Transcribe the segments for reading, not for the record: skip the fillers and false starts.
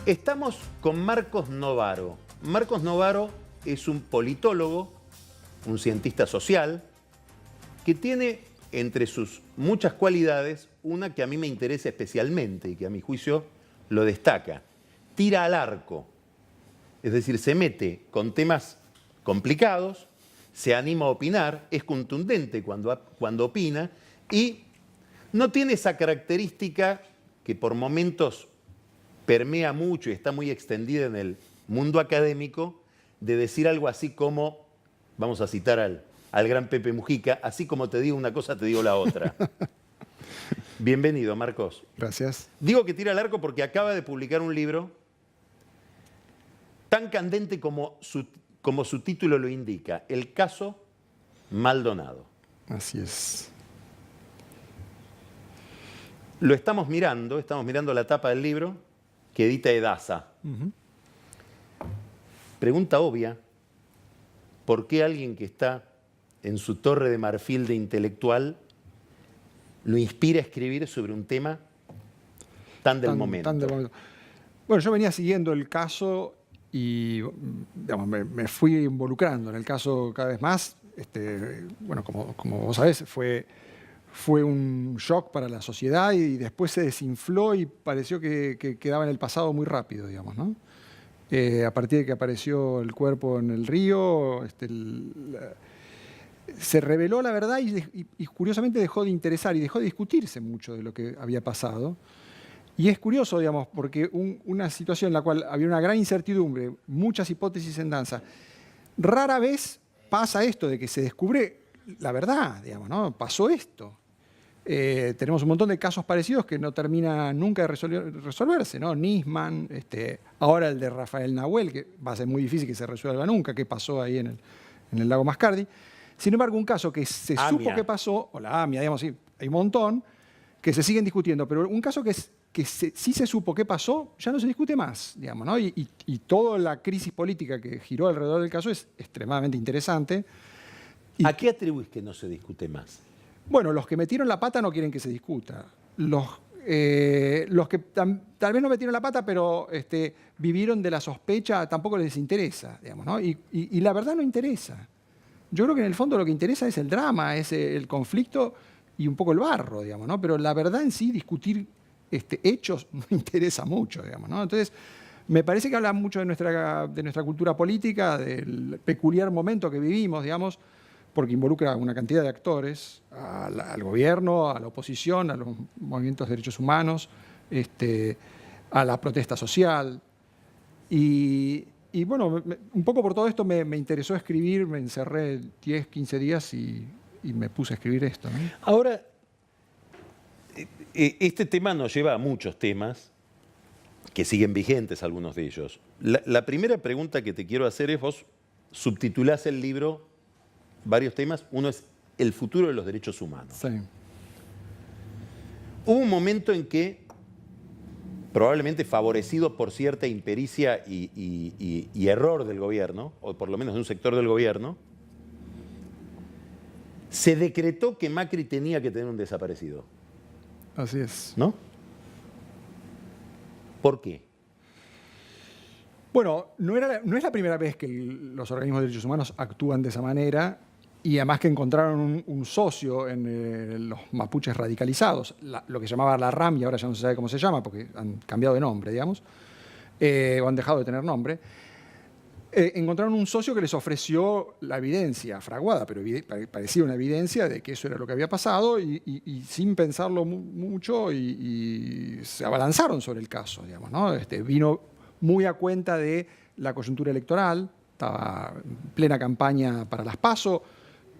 Estamos con Marcos Novaro. Marcos Novaro es un politólogo, un cientista social, que tiene entre sus muchas cualidades una que a mí me interesa especialmente y que a mi juicio lo destaca. Tira al arco, es decir, se mete con temas complicados, se anima a opinar, es contundente cuando opina y no tiene esa característica que por momentos permea mucho y está muy extendida en el mundo académico, de decir algo así como, vamos a citar al gran Pepe Mujica, así como te digo una cosa, te digo la otra. Bienvenido, Marcos. Gracias. Digo que tira al arco porque acaba de publicar un libro tan candente como su título lo indica, El caso Maldonado. Así es. Lo estamos mirando la tapa del libro que edita Edasa. Pregunta obvia, ¿por qué alguien que está en su torre de marfil de intelectual lo inspira a escribir sobre un tema tan del momento? Bueno, yo venía siguiendo el caso y digamos, me fui involucrando en el caso cada vez más. Bueno, como vos sabés, fue un shock para la sociedad y después se desinfló y pareció que quedaba en el pasado muy rápido, digamos, ¿no? A partir de que apareció el cuerpo en el río, se reveló la verdad y curiosamente dejó de interesar y dejó de discutirse mucho de lo que había pasado. Y es curioso, digamos, porque una situación en la cual había una gran incertidumbre, muchas hipótesis en danza, rara vez pasa esto de que se descubre la verdad, digamos, ¿no? Pasó esto. Tenemos un montón de casos parecidos que no terminan nunca de resolverse, ¿no? Nisman, ahora el de Rafael Nahuel, que va a ser muy difícil que se resuelva nunca, qué pasó ahí en el lago Mascardi. Sin embargo, un caso que se supo que pasó, o la AMIA, digamos, sí, hay un montón, que se siguen discutiendo, pero un caso que sí se supo qué pasó, ya no se discute más, digamos, ¿no? Y toda la crisis política que giró alrededor del caso es extremadamente interesante. ¿A qué atribuís que no se discute más? Bueno, los que metieron la pata no quieren que se discuta. Los que tal vez no metieron la pata, pero vivieron de la sospecha, tampoco les interesa, digamos, ¿no? Y la verdad no interesa. Yo creo que en el fondo lo que interesa es el drama, es el conflicto y un poco el barro, digamos, ¿no? Pero la verdad en sí, discutir hechos no interesa mucho, digamos, ¿no? Entonces, me parece que habla mucho de nuestra cultura política, del peculiar momento que vivimos, digamos, porque involucra una cantidad de actores, al gobierno, a la oposición, a los movimientos de derechos humanos, a la protesta social. Y bueno, un poco por todo esto me interesó escribir, me encerré 10, 15 días y me puse a escribir esto, ¿no? Ahora, este tema nos lleva a muchos temas que siguen vigentes, algunos de ellos. La primera pregunta que te quiero hacer es, vos subtitulás el libro varios temas. Uno es el futuro de los derechos humanos. Sí. Hubo un momento en que, probablemente favorecido por cierta impericia y error del gobierno, o por lo menos de un sector del gobierno, se decretó que Macri tenía que tener un desaparecido. Así es. ¿No? ¿Por qué? Bueno, no es la primera vez que los organismos de derechos humanos actúan de esa manera y además que encontraron un socio en los mapuches radicalizados, lo que se llamaba la RAM y ahora ya no se sabe cómo se llama porque han cambiado de nombre, digamos, o han dejado de tener nombre. Encontraron un socio que les ofreció la evidencia fraguada, pero parecía una evidencia de que eso era lo que había pasado y sin pensarlo mucho y se abalanzaron sobre el caso, digamos, ¿no? Vino muy a cuenta de la coyuntura electoral, estaba en plena campaña para las PASO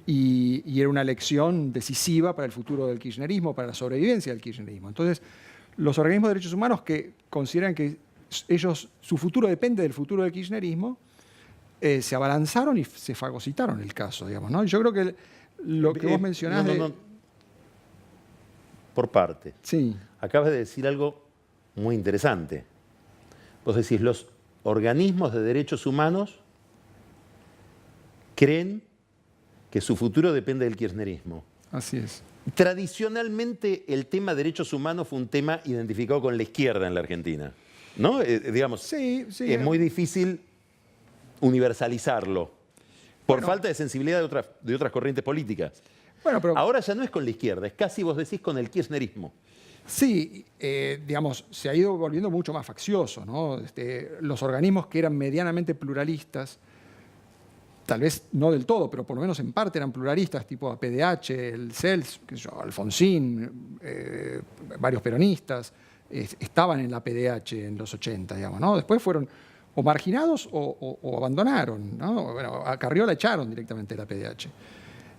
y era una elección decisiva para el futuro del kirchnerismo, para la sobrevivencia del kirchnerismo. Entonces, los organismos de derechos humanos que consideran que su futuro depende del futuro del kirchnerismo, se abalanzaron y se fagocitaron el caso, digamos, ¿no? Yo creo que lo que vos mencionás... Por parte. Sí. Acabas de decir algo muy interesante. Vos decís, los organismos de derechos humanos creen que su futuro depende del kirchnerismo. Así es. Tradicionalmente el tema derechos humanos fue un tema identificado con la izquierda en la Argentina. ¿no? Digamos, Sí, sí. es muy difícil universalizarlo por Bueno. falta de sensibilidad de otras corrientes políticas. Bueno, pero Ahora ya no es con la izquierda, es casi vos decís con el kirchnerismo. sí, digamos, se ha ido volviendo mucho más faccioso, ¿no? Los organismos que eran medianamente pluralistas, tal vez no del todo, pero por lo menos en parte eran pluralistas, tipo APDH, el CELS, qué sé yo, Alfonsín, varios peronistas, estaban en la APDH en los 80, digamos, ¿no? Después fueron o marginados o abandonaron, ¿no? Bueno, a Carrió la echaron directamente de la APDH.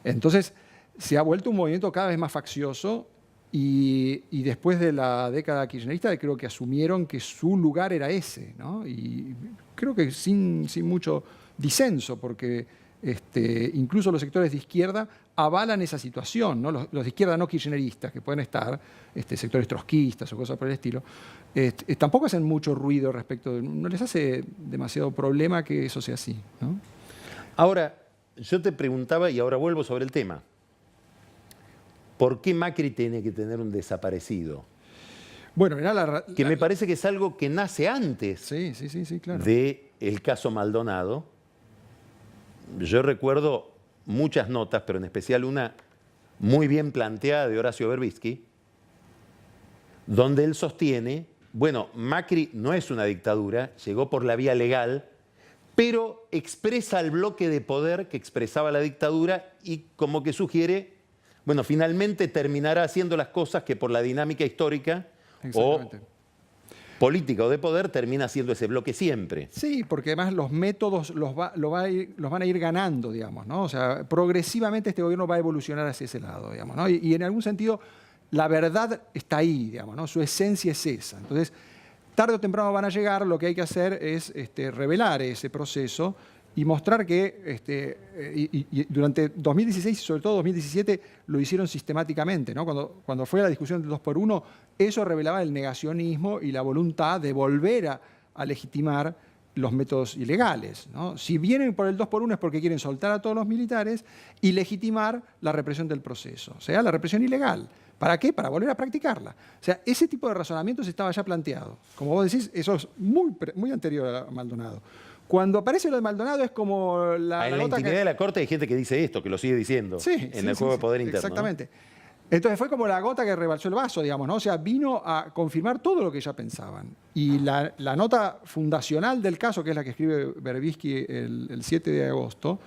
Entonces, se ha vuelto un movimiento cada vez más faccioso y después de la década kirchnerista creo que asumieron que su lugar era ese, ¿no? Y creo que sin mucho disenso, porque incluso los sectores de izquierda avalan esa situación, ¿no? Los de izquierda no kirchneristas, que pueden estar, sectores trotskistas o cosas por el estilo, tampoco hacen mucho ruido respecto, no les hace demasiado problema que eso sea así, ¿no? Ahora, yo te preguntaba, y ahora vuelvo sobre el tema, ¿por qué Macri tiene que tener un desaparecido? Bueno, mirá Que me parece que es algo que nace antes Sí, claro. del caso Maldonado. Yo recuerdo muchas notas, pero en especial una muy bien planteada de Horacio Berbisky, donde él sostiene, bueno, Macri no es una dictadura, llegó por la vía legal, pero expresa el bloque de poder que expresaba la dictadura y como que sugiere, bueno, finalmente terminará haciendo las cosas que por la dinámica histórica o política o de poder termina haciendo ese bloque siempre. Sí, porque además los métodos los van a ir ganando, digamos, ¿no? O sea, progresivamente este gobierno va a evolucionar hacia ese lado, digamos, ¿no? Y en algún sentido la verdad está ahí, digamos, ¿no? Su esencia es esa. Entonces, tarde o temprano van a llegar, lo que hay que hacer es revelar ese proceso y mostrar que y durante 2016 y sobre todo 2017 lo hicieron sistemáticamente, ¿no? Cuando fue la discusión del 2x1, eso revelaba el negacionismo y la voluntad de volver a legitimar los métodos ilegales, ¿no? Si vienen por el 2x1 es porque quieren soltar a todos los militares y legitimar la represión del proceso, o sea, la represión ilegal. ¿Para qué? Para volver a practicarla. O sea, ese tipo de razonamientos estaba ya planteado. Como vos decís, eso es muy anterior a Maldonado. Cuando aparece lo de Maldonado es como En la intimidad de la Corte hay gente que dice esto, que lo sigue diciendo, en el juego de poder interno. Exactamente. ¿No? Entonces fue como la gota que rebalsó el vaso, digamos, ¿no? O sea, vino a confirmar todo lo que ya pensaban. Y la nota fundacional del caso, que es la que escribe Berbisky el 7 de agosto,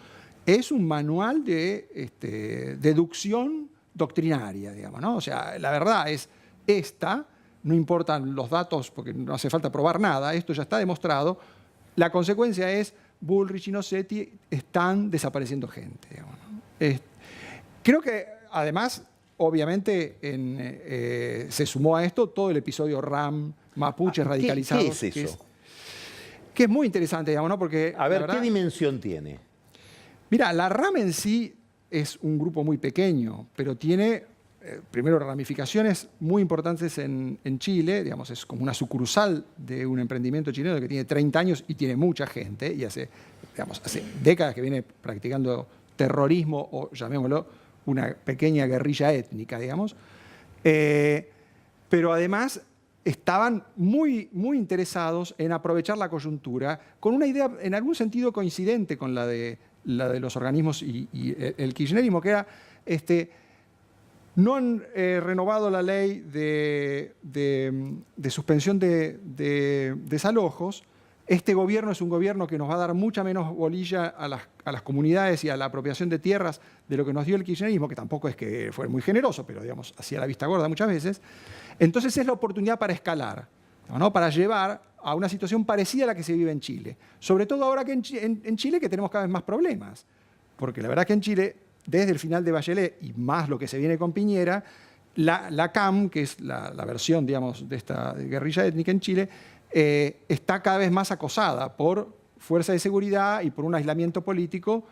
es un manual de deducción doctrinaria, digamos, ¿no? O sea, la verdad es esta, no importan los datos porque no hace falta probar nada, esto ya está demostrado. La consecuencia es Bullrich y Nossetti están desapareciendo gente, digamos, ¿no? Creo que además, obviamente, se sumó a esto todo el episodio RAM, mapuches radicalizados. ¿Qué es eso? Que es muy interesante, digamos, ¿no? Porque, a ver, verdad, ¿qué dimensión tiene? Mira, la RAM en sí es un grupo muy pequeño, pero tiene, primero, ramificaciones muy importantes en Chile, digamos, es como una sucursal de un emprendimiento chileno que tiene 30 años y tiene mucha gente, y hace décadas que viene practicando terrorismo, o llamémoslo, una pequeña guerrilla étnica, digamos. Pero además estaban muy interesados en aprovechar la coyuntura con una idea en algún sentido coincidente con la de los organismos y el kirchnerismo, que era, no han renovado la ley de suspensión de desalojos. Este gobierno es un gobierno que nos va a dar mucha menos bolilla a las comunidades y a la apropiación de tierras de lo que nos dio el kirchnerismo, que tampoco es que fue muy generoso, pero digamos, hacía la vista gorda muchas veces. Entonces es la oportunidad para escalar, ¿no? Para llevar a una situación parecida a la que se vive en Chile. Sobre todo ahora que en Chile que tenemos cada vez más problemas. Porque la verdad que en Chile, desde el final de Bachelet y más lo que se viene con Piñera, la CAM, que es la versión, digamos, de esta guerrilla étnica en Chile, está cada vez más acosada por fuerzas de seguridad y por un aislamiento político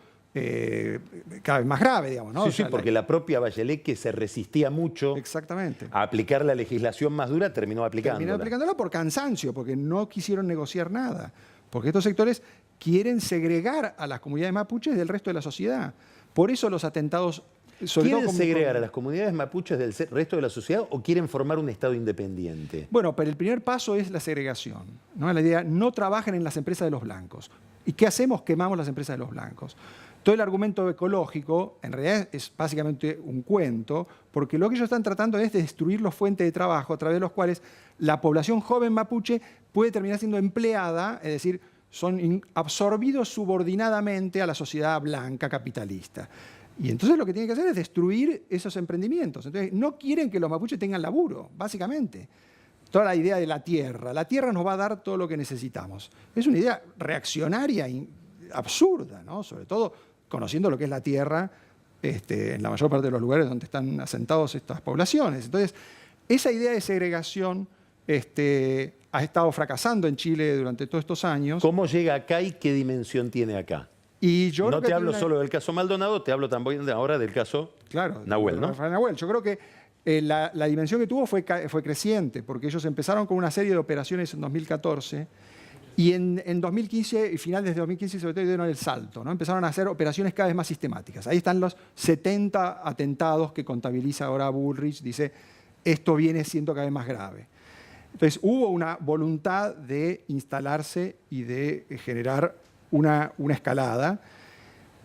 cada vez más grave, digamos, ¿no? Sí, sí, porque la propia Bachelet, que se resistía mucho exactamente a aplicar la legislación más dura, terminó aplicándola por cansancio, porque no quisieron negociar nada. Porque estos sectores quieren segregar a las comunidades mapuches del resto de la sociedad. Por eso los atentados Sobre todo ¿Quieren como- segregar a las comunidades mapuches del resto de la sociedad o quieren formar un Estado independiente? Bueno, pero el primer paso es la segregación, ¿no? La idea, no trabajen en las empresas de los blancos. ¿Y qué hacemos? Quemamos las empresas de los blancos. Todo el argumento ecológico, en realidad, es básicamente un cuento, porque lo que ellos están tratando es de destruir los fuentes de trabajo a través de los cuales la población joven mapuche puede terminar siendo empleada, es decir, son absorbidos subordinadamente a la sociedad blanca capitalista. Y entonces lo que tienen que hacer es destruir esos emprendimientos. Entonces, no quieren que los mapuches tengan laburo, básicamente. Toda la idea de la tierra nos va a dar todo lo que necesitamos. Es una idea reaccionaria, absurda, ¿no? Sobre todo conociendo lo que es la tierra en la mayor parte de los lugares donde están asentados estas poblaciones. Entonces, esa idea de segregación ha estado fracasando en Chile durante todos estos años. ¿Cómo llega acá y qué dimensión tiene acá? Y yo No creo que te hablo tiene solo del caso Maldonado, te hablo también ahora del caso Claro, Nahuel, ¿no? Rafael Nahuel. Yo creo que la dimensión que tuvo fue creciente, porque ellos empezaron con una serie de operaciones en 2014 y en 2015, y finales de 2015 sobre todo, dieron el salto, ¿no? Empezaron a hacer operaciones cada vez más sistemáticas. Ahí están los 70 atentados que contabiliza ahora Bullrich. Dice, esto viene siendo cada vez más grave. Entonces hubo una voluntad de instalarse y de generar una escalada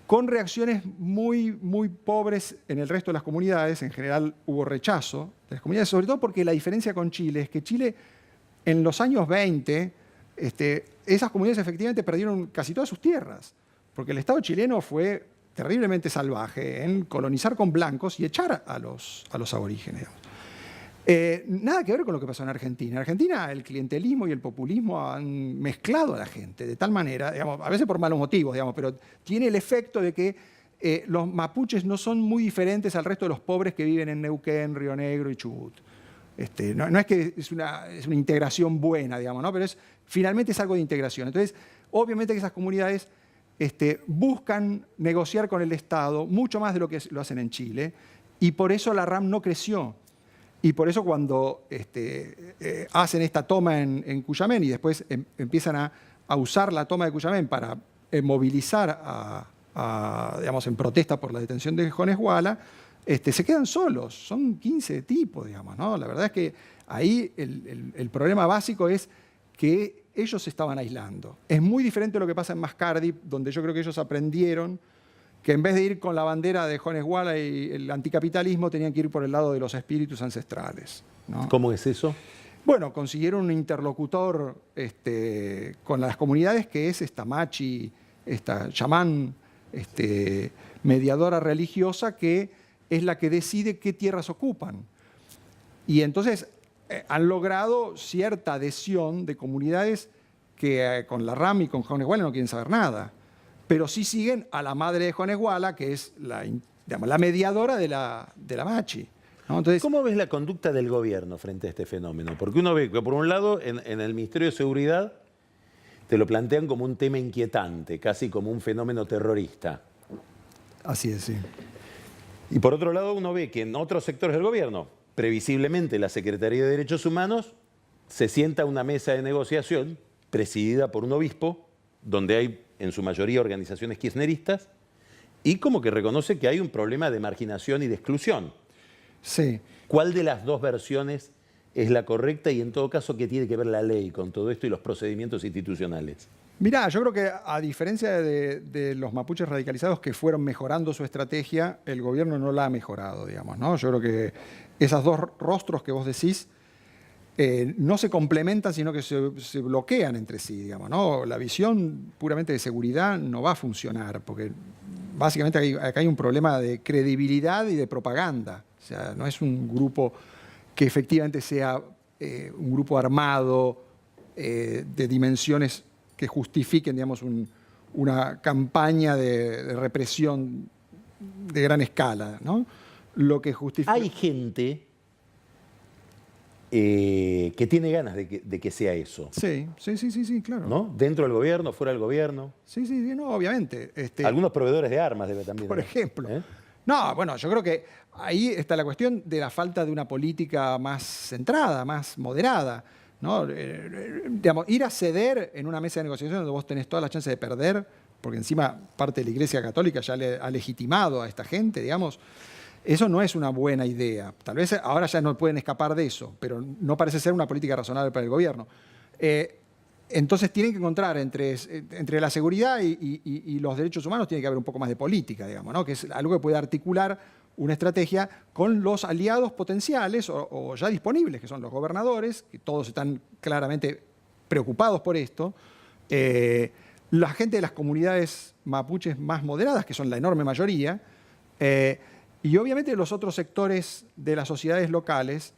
con reacciones muy, muy pobres en el resto de las comunidades. En general hubo rechazo de las comunidades, sobre todo porque la diferencia con Chile es que Chile en los años 20, esas comunidades efectivamente perdieron casi todas sus tierras, porque el Estado chileno fue terriblemente salvaje en colonizar con blancos y echar a los aborígenes. Nada que ver con lo que pasó en Argentina. En Argentina el clientelismo y el populismo han mezclado a la gente de tal manera, digamos, a veces por malos motivos, digamos, pero tiene el efecto de que los mapuches no son muy diferentes al resto de los pobres que viven en Neuquén, Río Negro y Chubut. No es que es una integración buena, digamos, ¿no? Pero finalmente es algo de integración. Entonces, obviamente que esas comunidades buscan negociar con el Estado mucho más de lo que lo hacen en Chile, y por eso la RAM no creció. Y por eso cuando hacen esta toma en Cuyamén y después empiezan a usar la toma de Cuyamén para movilizar digamos, en protesta por la detención de Jones Walla, se quedan solos. Son 15 tipos, digamos, ¿no? La verdad es que ahí el problema básico es que ellos se estaban aislando. Es muy diferente a lo que pasa en Mascardi, donde yo creo que ellos aprendieron que en vez de ir con la bandera de Jones Walla y el anticapitalismo, tenían que ir por el lado de los espíritus ancestrales, ¿no? ¿Cómo es eso? Bueno, consiguieron un interlocutor con las comunidades que es esta machi, esta chamán, mediadora religiosa, que es la que decide qué tierras ocupan. Y entonces han logrado cierta adhesión de comunidades que con la RAM y con Jones Walla no quieren saber nada, pero sí siguen a la madre de Jones Walla, que es la mediadora de la machi, ¿no? Entonces, ¿Cómo ves la conducta del gobierno frente a este fenómeno? Porque uno ve que, por un lado, en el Ministerio de Seguridad te lo plantean como un tema inquietante, casi como un fenómeno terrorista. así es, sí. Y por otro lado, uno ve que en otros sectores del gobierno, previsiblemente la Secretaría de Derechos Humanos se sienta a una mesa de negociación presidida por un obispo, donde hay en su mayoría organizaciones kirchneristas, y como que reconoce que hay un problema de marginación y de exclusión. Sí. ¿Cuál de las dos versiones es la correcta y en todo caso qué tiene que ver la ley con todo esto y los procedimientos institucionales? Mirá, yo creo que a diferencia de los mapuches radicalizados que fueron mejorando su estrategia, el gobierno no la ha mejorado, digamos, ¿no? Yo creo que esos dos rostros que vos decís no se complementan, sino que se bloquean entre sí, digamos, ¿no? La visión puramente de seguridad no va a funcionar, porque básicamente acá hay un problema de credibilidad y de propaganda. O sea, no es un grupo que efectivamente sea un grupo armado de dimensiones que justifiquen, digamos, una campaña de represión de gran escala, ¿no? Lo que justifica... Hay gente que tiene ganas de que sea eso. Sí, claro. ¿No? Dentro del gobierno, fuera del gobierno. Sí, no, obviamente. Algunos proveedores de armas debe también. Por ejemplo. No, bueno, yo creo que ahí está la cuestión de la falta de una política más centrada, más moderada, ¿no? Digamos, ir a ceder en una mesa de negociación donde vos tenés todas las chances de perder, porque encima parte de la Iglesia Católica ya le ha legitimado a esta gente, digamos. Eso no es una buena idea. Tal vez ahora ya no pueden escapar de eso, pero no parece ser una política razonable para el gobierno. Entonces tienen que encontrar entre la seguridad y los derechos humanos, tiene que haber un poco más de política, digamos, ¿no? Que es algo que puede articular una estrategia con los aliados potenciales o ya disponibles, que son los gobernadores, que todos están claramente preocupados por esto, la gente de las comunidades mapuches más moderadas, que son la enorme mayoría, y obviamente los otros sectores de las sociedades locales,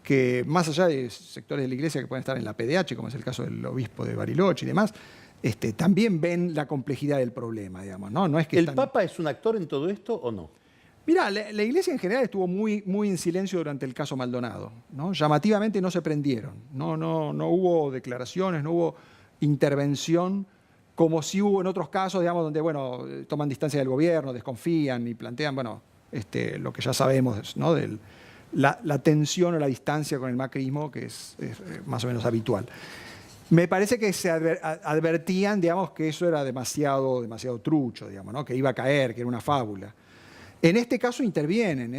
que más allá de sectores de la iglesia que pueden estar en la PDH, como es el caso del obispo de Bariloche y demás, también ven la complejidad del problema, digamos, ¿no? No es que ¿El Papa es un actor en todo esto o no? Mirá, la iglesia en general estuvo muy, muy en silencio durante el caso Maldonado, ¿no? Llamativamente no se prendieron, no hubo declaraciones, no hubo intervención, como sí hubo en otros casos, digamos, donde, bueno, toman distancia del gobierno, desconfían y plantean, bueno, lo que ya sabemos, ¿no? La tensión o la distancia con el macrismo, que es más o menos habitual. Me parece que se advertían, digamos, que eso era demasiado trucho, digamos, ¿no? Que iba a caer, que era una fábula. En este caso intervienen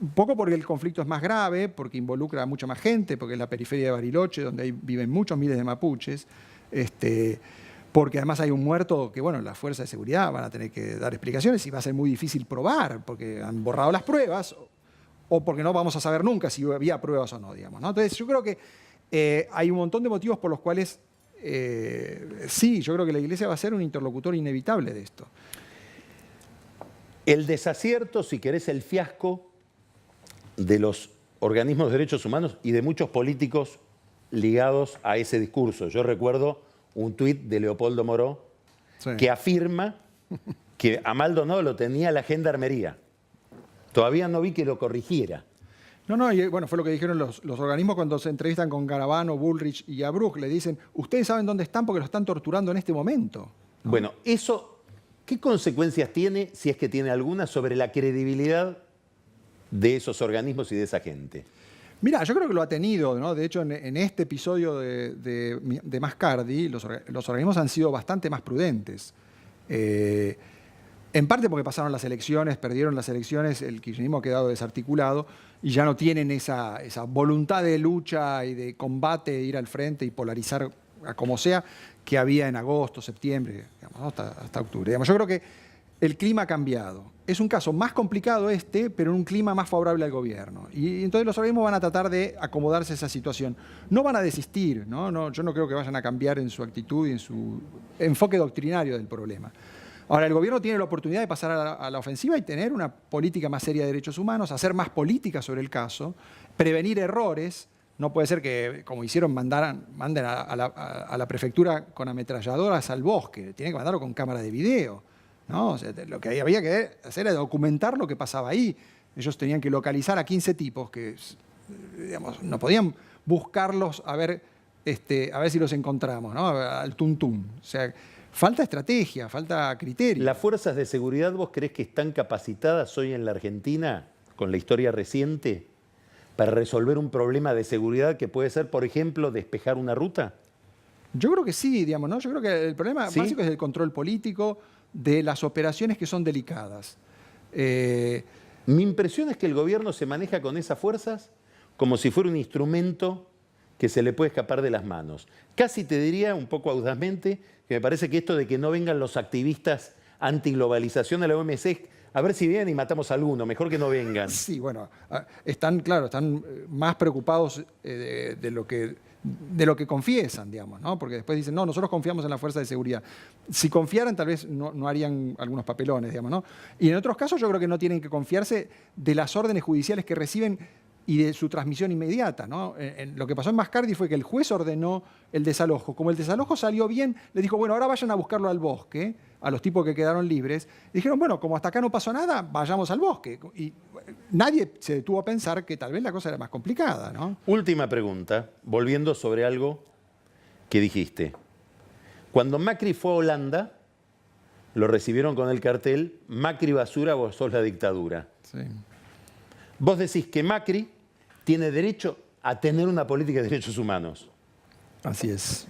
un poco porque el conflicto es más grave, porque involucra a mucha más gente, porque es la periferia de Bariloche, donde ahí viven muchos miles de mapuches, porque además hay un muerto que, bueno, las fuerzas de seguridad van a tener que dar explicaciones y va a ser muy difícil probar, porque han borrado las pruebas, o porque no vamos a saber nunca si había pruebas o no, digamos, ¿no? Entonces yo creo que hay un montón de motivos por los cuales sí, yo creo que la Iglesia va a ser un interlocutor inevitable de esto. El desacierto, si querés, el fiasco de los organismos de derechos humanos y de muchos políticos ligados a ese discurso. Yo recuerdo un tuit de Leopoldo Moró, sí, que afirma que a Maldonado lo tenía la gendarmería. Todavía no vi que lo corrigiera. No, y bueno, fue lo que dijeron los organismos cuando se entrevistan con Garabano, Bullrich y Abrug. Le dicen, ustedes saben dónde están porque lo están torturando en este momento, ¿no? Bueno, eso, ¿qué consecuencias tiene, si es que tiene alguna, sobre la credibilidad de esos organismos y de esa gente? Mira, yo creo que lo ha tenido, ¿no? De hecho, en este episodio de Mascardi, los organismos han sido bastante más prudentes. En parte porque pasaron las elecciones, perdieron las elecciones, el kirchnerismo ha quedado desarticulado y ya no tienen esa voluntad de lucha y de combate, de ir al frente y polarizar a como sea, que había en agosto, septiembre, digamos, ¿no? hasta octubre. Digamos, yo creo que el clima ha cambiado. Es un caso más complicado pero en un clima más favorable al gobierno. Y entonces los organismos van a tratar de acomodarse a esa situación. No van a desistir, ¿no? Yo no creo que vayan a cambiar en su actitud y en su enfoque doctrinario del problema. Ahora, el gobierno tiene la oportunidad de pasar a la ofensiva y tener una política más seria de derechos humanos, hacer más política sobre el caso, prevenir errores. No puede ser que, como hicieron, manden a la prefectura con ametralladoras al bosque. Tienen que mandarlo con cámara de video, ¿no? O sea, lo que había que hacer era documentar lo que pasaba ahí. Ellos tenían que localizar a 15 tipos que, digamos, no podían buscarlos a ver si los encontramos, ¿no? Al tuntún. O sea, falta estrategia, falta criterio. ¿Las fuerzas de seguridad vos creés que están capacitadas hoy en la Argentina, con la historia reciente, para resolver un problema de seguridad que puede ser, por ejemplo, despejar una ruta? Yo creo que sí, digamos, ¿no? Yo creo que el problema básico es el control político de las operaciones que son delicadas. Mi impresión es que el gobierno se maneja con esas fuerzas como si fuera un instrumento que se le puede escapar de las manos. Casi te diría, un poco audazmente, que me parece que esto de que no vengan los activistas antiglobalización a la OMC, a ver si vienen y matamos a alguno, mejor que no vengan. Sí, bueno, están más preocupados de lo que confiesan, digamos, ¿no? Porque después dicen, no, nosotros confiamos en la fuerza de seguridad. Si confiaran, tal vez no harían algunos papelones, digamos, ¿no? Y en otros casos yo creo que no tienen que confiarse de las órdenes judiciales que reciben y de su transmisión inmediata, ¿no? Lo que pasó en Mascardi fue que el juez ordenó el desalojo. Como el desalojo salió bien, le dijo, bueno, ahora vayan a buscarlo al bosque, a los tipos que quedaron libres. Y dijeron, bueno, como hasta acá no pasó nada, vayamos al bosque. Y nadie se detuvo a pensar que tal vez la cosa era más complicada, ¿no? Última pregunta, volviendo sobre algo que dijiste. Cuando Macri fue a Holanda, lo recibieron con el cartel, Macri basura, vos sos la dictadura. Sí. Vos decís que Macri tiene derecho a tener una política de derechos humanos. Así es.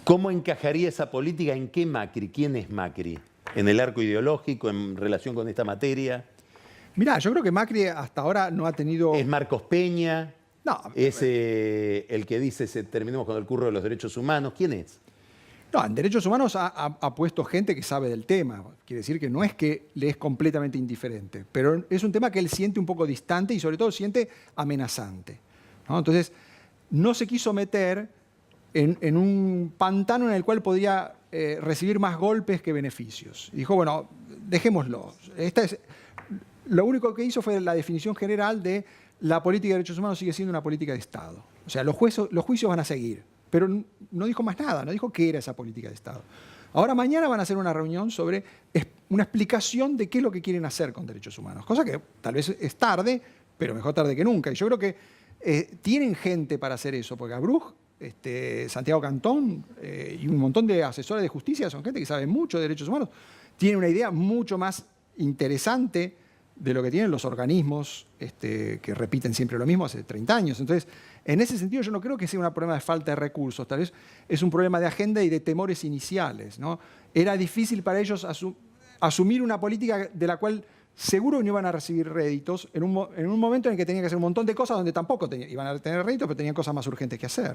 ¿Cómo encajaría esa política? ¿En qué Macri? ¿Quién es Macri? ¿En el arco ideológico? ¿En relación con esta materia? Mirá, yo creo que Macri hasta ahora no ha tenido... ¿Es Marcos Peña? No, ¿Es el que dice terminemos con el curro de los derechos humanos? ¿Quién es? no, en derechos humanos ha puesto gente que sabe del tema. Quiere decir que no es que le es completamente indiferente, pero es un tema que él siente un poco distante y sobre todo siente amenazante, ¿no? Entonces, no se quiso meter en un pantano en el cual podía recibir más golpes que beneficios. Y dijo, bueno, dejémoslo. Lo único que hizo fue la definición general de la política de derechos humanos sigue siendo una política de Estado. O sea, los juicios van a seguir, pero no dijo más nada, no dijo qué era esa política de Estado. Ahora mañana van a hacer una reunión sobre una explicación de qué es lo que quieren hacer con derechos humanos, cosa que tal vez es tarde, pero mejor tarde que nunca. Y yo creo que tienen gente para hacer eso, porque Abruz, Santiago Cantón y un montón de asesores de justicia son gente que sabe mucho de derechos humanos, tienen una idea mucho más interesante de lo que tienen los organismos que repiten siempre lo mismo hace 30 años. Entonces, en ese sentido yo no creo que sea un problema de falta de recursos, tal vez es un problema de agenda y de temores iniciales, ¿no? Era difícil para ellos asumir una política de la cual seguro no iban a recibir réditos en un momento en el que tenían que hacer un montón de cosas donde tampoco iban a tener réditos, pero tenían cosas más urgentes que hacer.